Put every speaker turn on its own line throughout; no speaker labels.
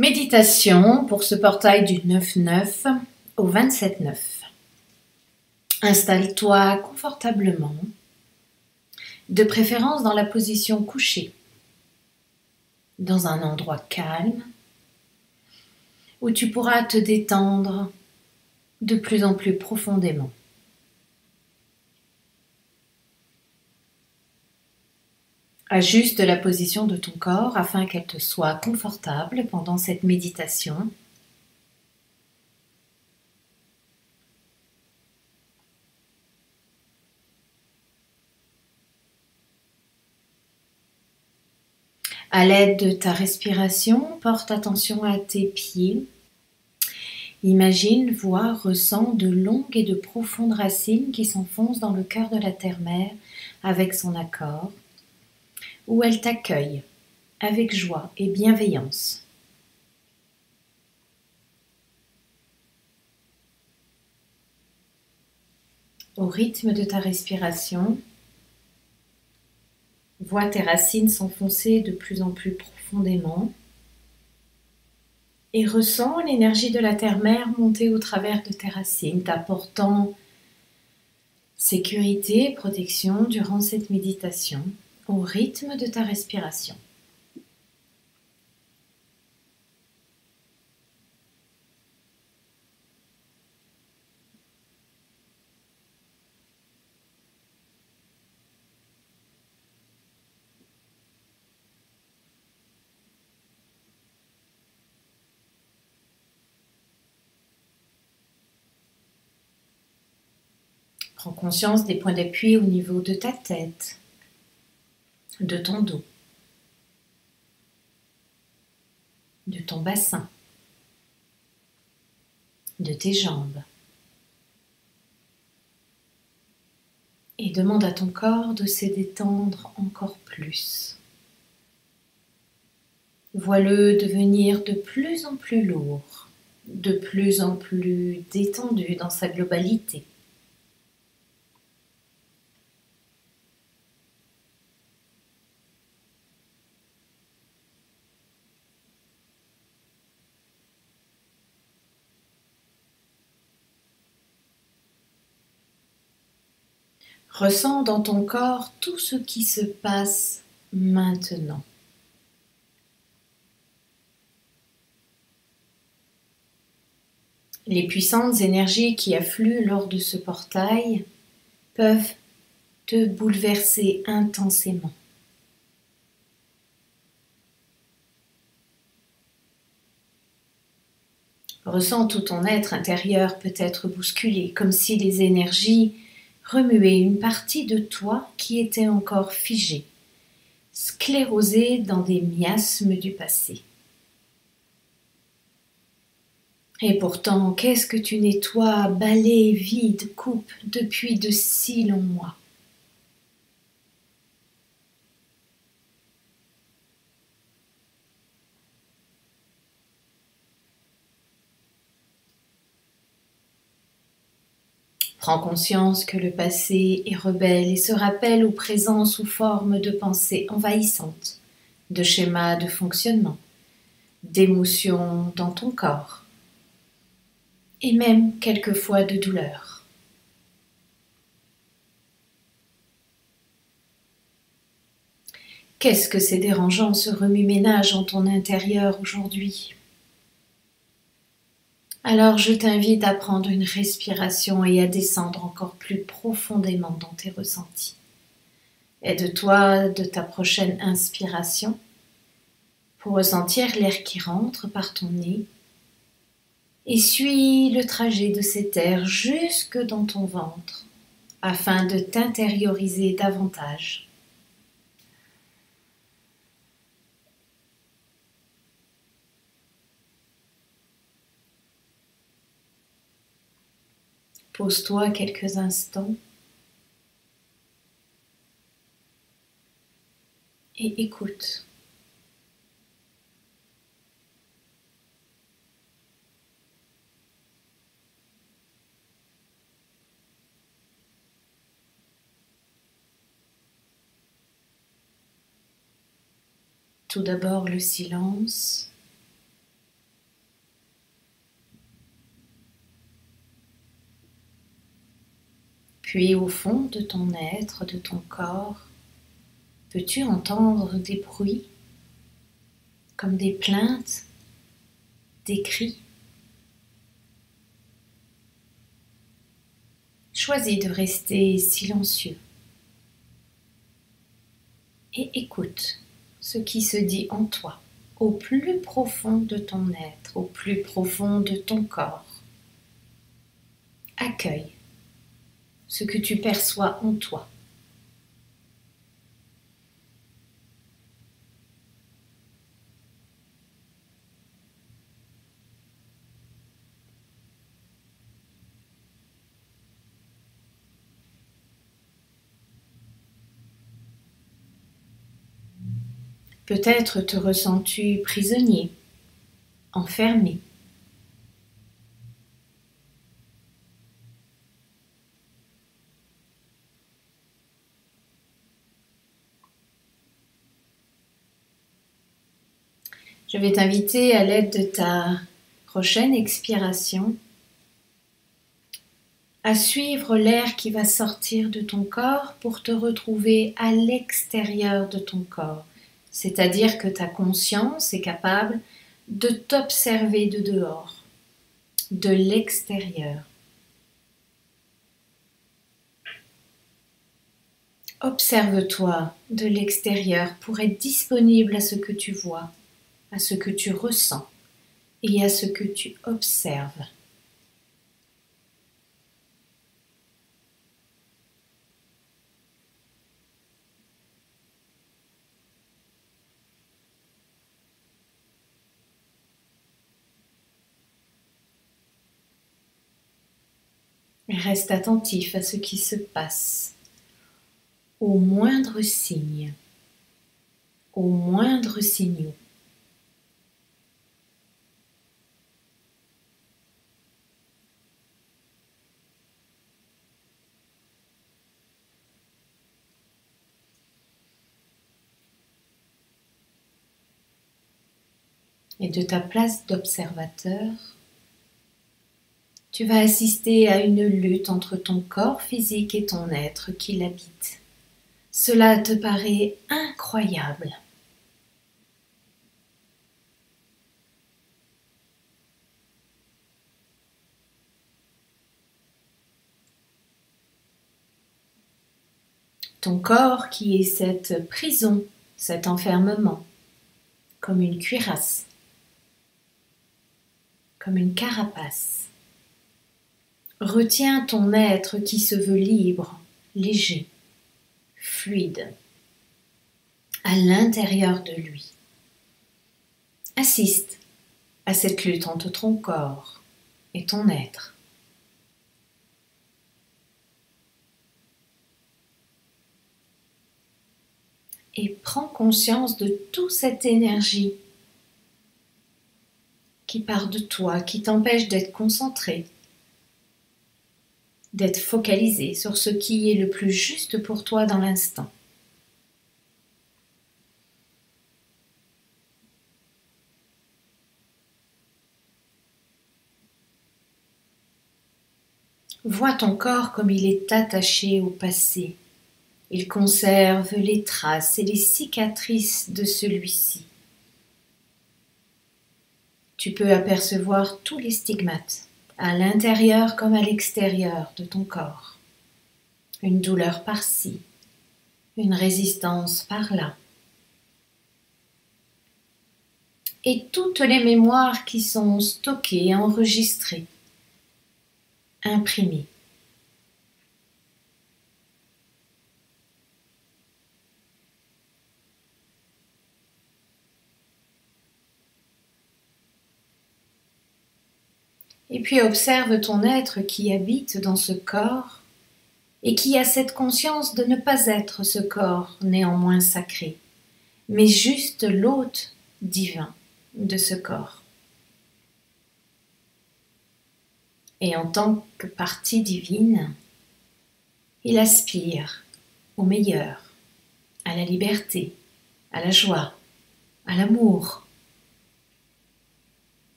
Méditation pour ce portail du 9-9 au 27-9. Installe-toi confortablement, de préférence dans la position couchée, dans un endroit calme où tu pourras te détendre de plus en plus profondément. Ajuste la position de ton corps afin qu'elle te soit confortable pendant cette méditation. À l'aide de ta respiration, porte attention à tes pieds. Imagine, vois, ressens de longues et de profondes racines qui s'enfoncent dans le cœur de la terre-mère avec son accord, où elle t'accueille avec joie et bienveillance. Au rythme de ta respiration, vois tes racines s'enfoncer de plus en plus profondément et ressens l'énergie de la terre-mère monter au travers de tes racines, t'apportant sécurité et protection durant cette méditation au rythme de ta respiration. Prends conscience des points d'appui au niveau de ta tête, de ton dos, de ton bassin, de tes jambes. Et demande à ton corps de se détendre encore plus. Vois-le devenir de plus en plus lourd, de plus en plus détendu dans sa globalité. Ressens dans ton corps tout ce qui se passe maintenant. Les puissantes énergies qui affluent lors de ce portail peuvent te bouleverser intensément. Ressens tout ton être intérieur peut être bousculé, comme si les énergies remuaient une partie de toi qui était encore figée, sclérosée dans des miasmes du passé. Et pourtant, qu'est-ce que tu nettoies, balaies, vides, coupes depuis de si longs mois? Prends conscience que le passé est rebelle et se rappelle au présent sous forme de pensées envahissantes, de schémas de fonctionnement, d'émotions dans ton corps et même quelquefois de douleur. Qu'est-ce que c'est dérangeant ce remue-ménage en ton intérieur aujourd'hui? Alors je t'invite à prendre une respiration et à descendre encore plus profondément dans tes ressentis. Aide-toi de ta prochaine inspiration pour ressentir l'air qui rentre par ton nez et suis le trajet de cet air jusque dans ton ventre afin de t'intérioriser davantage. Pose-toi quelques instants et écoute. Tout d'abord le silence Puis au fond de ton être, de ton corps, peux-tu entendre des bruits comme des plaintes, des cris? Choisis de rester silencieux et écoute ce qui se dit en toi, au plus profond de ton être, au plus profond de ton corps. Accueille ce que tu perçois en toi. Peut-être te ressens-tu prisonnier, enfermé. Je vais t'inviter à l'aide de ta prochaine expiration à suivre l'air qui va sortir de ton corps pour te retrouver à l'extérieur de ton corps. C'est-à-dire que ta conscience est capable de t'observer de dehors, de l'extérieur. Observe-toi de l'extérieur pour être disponible à ce que tu vois, à ce que tu ressens et à ce que tu observes. Reste attentif à ce qui se passe, aux moindres signes, aux moindres signaux. Et de ta place d'observateur, tu vas assister à une lutte entre ton corps physique et ton être qui l'habite. Cela te paraît incroyable. Ton corps qui est cette prison, cet enfermement, comme une cuirasse, comme une carapace. Retiens ton être qui se veut libre, léger, fluide, à l'intérieur de lui. Assiste à cette lutte entre ton corps et ton être. Et prends conscience de toute cette énergie qui part de toi, qui t'empêche d'être concentré, d'être focalisé sur ce qui est le plus juste pour toi dans l'instant. Vois ton corps comme il est attaché au passé. Il conserve les traces et les cicatrices de celui-ci. Tu peux apercevoir tous les stigmates, à l'intérieur comme à l'extérieur de ton corps. Une douleur par-ci, une résistance par-là. Et toutes les mémoires qui sont stockées, enregistrées, imprimées. Et puis observe ton être qui habite dans ce corps et qui a cette conscience de ne pas être ce corps néanmoins sacré, mais juste l'hôte divin de ce corps. Et en tant que partie divine, il aspire au meilleur, à la liberté, à la joie, à l'amour.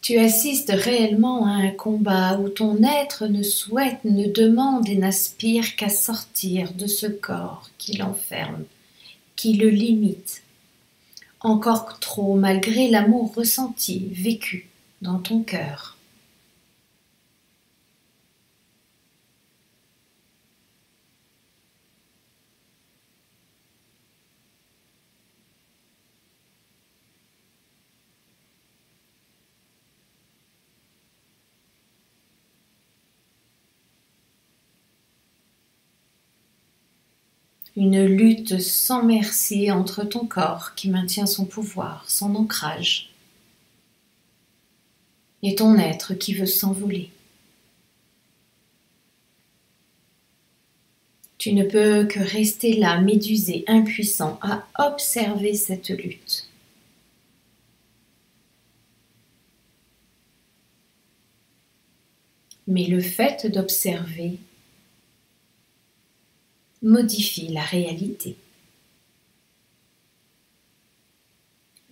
Tu assistes réellement à un combat où ton être ne souhaite, ne demande et n'aspire qu'à sortir de ce corps qui l'enferme, qui le limite, encore trop malgré l'amour ressenti, vécu dans ton cœur. Une lutte sans merci entre ton corps qui maintient son pouvoir, son ancrage, et ton être qui veut s'envoler. Tu ne peux que rester là, médusé, impuissant, à observer cette lutte. Mais le fait d'observer modifie la réalité.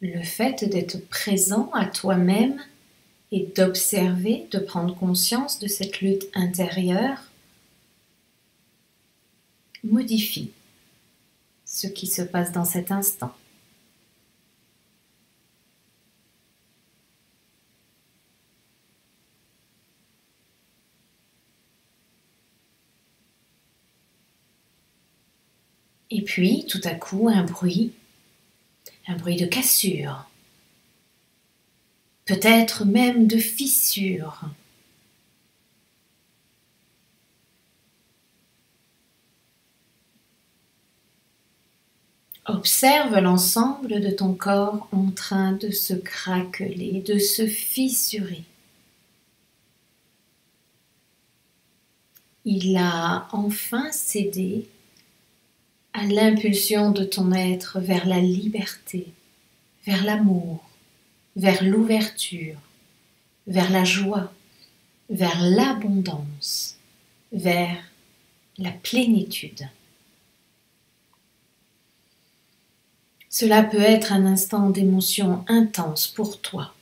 Le fait d'être présent à toi-même et d'observer, de prendre conscience de cette lutte intérieure, modifie ce qui se passe dans cet instant. Et puis, tout à coup, un bruit de cassure, peut-être même de fissure. Observe l'ensemble de ton corps en train de se craqueler, de se fissurer. Il a enfin cédé à l'impulsion de ton être vers la liberté, vers l'amour, vers l'ouverture, vers la joie, vers l'abondance, vers la plénitude. Cela peut être un instant d'émotion intense pour toi,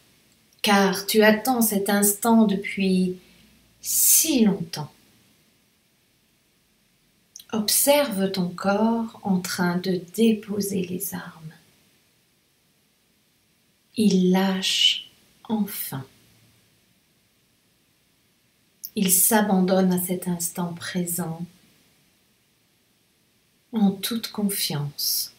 car tu attends cet instant depuis si longtemps. Observe ton corps en train de déposer les armes. Il lâche enfin. Il s'abandonne à cet instant présent en toute confiance.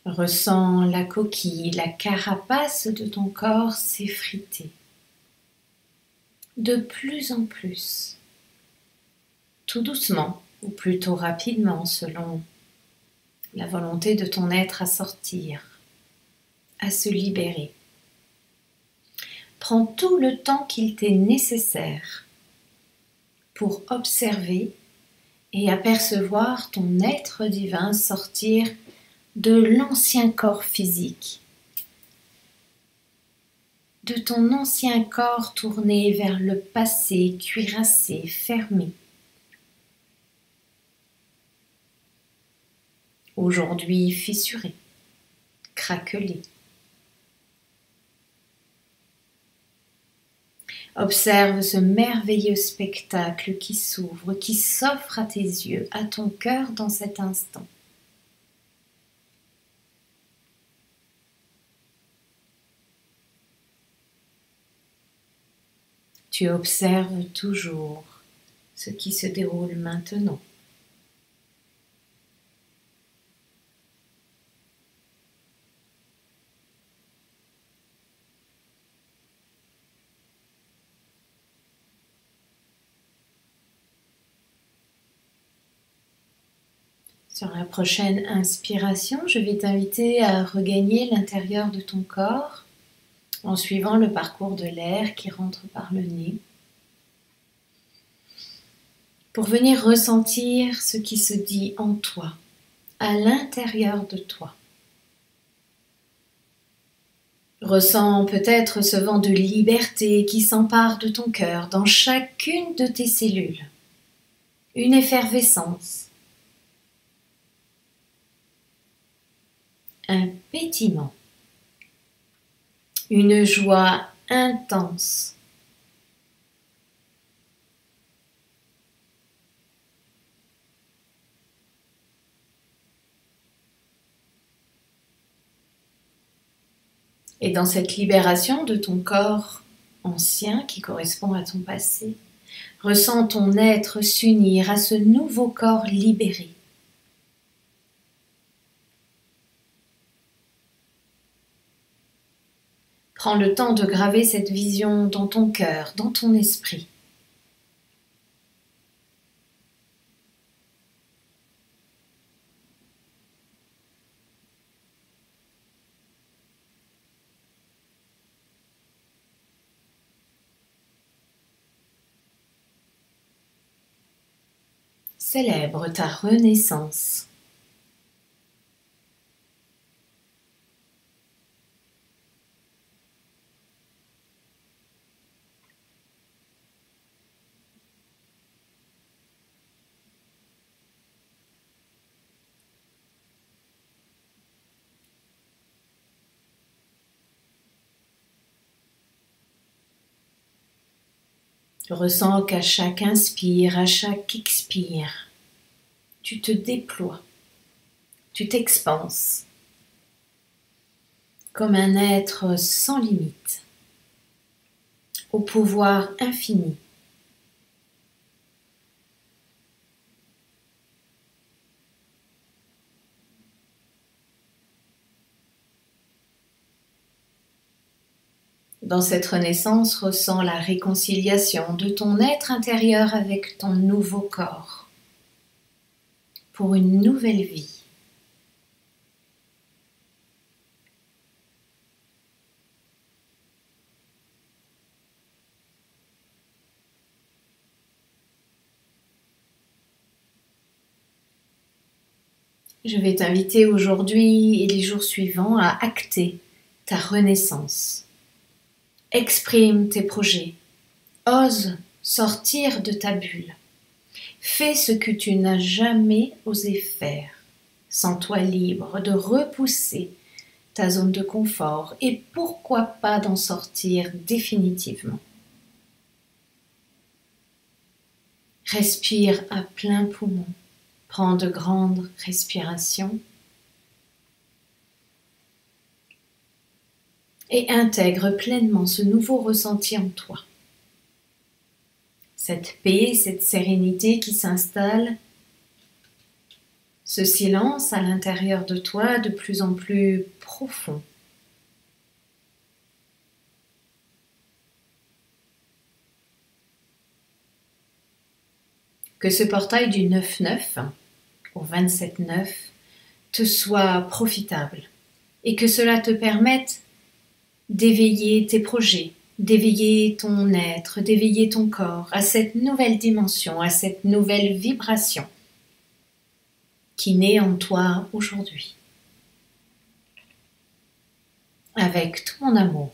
Ressens la coquille, la carapace de ton corps s'effriter. De plus en plus, tout doucement, ou plutôt rapidement selon la volonté de ton être à sortir, à se libérer. Prends tout le temps qu'il t'est nécessaire pour observer et apercevoir ton être divin sortir de l'ancien corps physique, de ton ancien corps tourné vers le passé, cuirassé, fermé. Aujourd'hui fissuré, craquelé. Observe ce merveilleux spectacle qui s'ouvre, qui s'offre à tes yeux, à ton cœur dans cet instant. Tu observes toujours ce qui se déroule maintenant. Sur la prochaine inspiration, je vais t'inviter à regagner l'intérieur de ton corps en suivant le parcours de l'air qui rentre par le nez, pour venir ressentir ce qui se dit en toi, à l'intérieur de toi. Ressens peut-être ce vent de liberté qui s'empare de ton cœur dans chacune de tes cellules. Une effervescence, un pétillement, une joie intense. Et dans cette libération de ton corps ancien qui correspond à ton passé, ressens ton être s'unir à ce nouveau corps libéré. Prends le temps de graver cette vision dans ton cœur, dans ton esprit. Célèbre ta renaissance. Ressens qu'à chaque inspire, à chaque expire, tu te déploies, tu t'expanses comme un être sans limite, au pouvoir infini. Dans cette renaissance, ressens la réconciliation de ton être intérieur avec ton nouveau corps pour une nouvelle vie. Je vais t'inviter aujourd'hui et les jours suivants à acter ta renaissance. Exprime tes projets. Ose sortir de ta bulle. Fais ce que tu n'as jamais osé faire. Sens-toi libre de repousser ta zone de confort et pourquoi pas d'en sortir définitivement. Respire à plein poumon. Prends de grandes respirations et intègre pleinement ce nouveau ressenti en toi. Cette paix, cette sérénité qui s'installe, ce silence à l'intérieur de toi de plus en plus profond. Que ce portail du 9-9 au 27-9 te soit profitable et que cela te permette d'éveiller tes projets, d'éveiller ton être, d'éveiller ton corps à cette nouvelle dimension, à cette nouvelle vibration qui naît en toi aujourd'hui. Avec tout mon amour.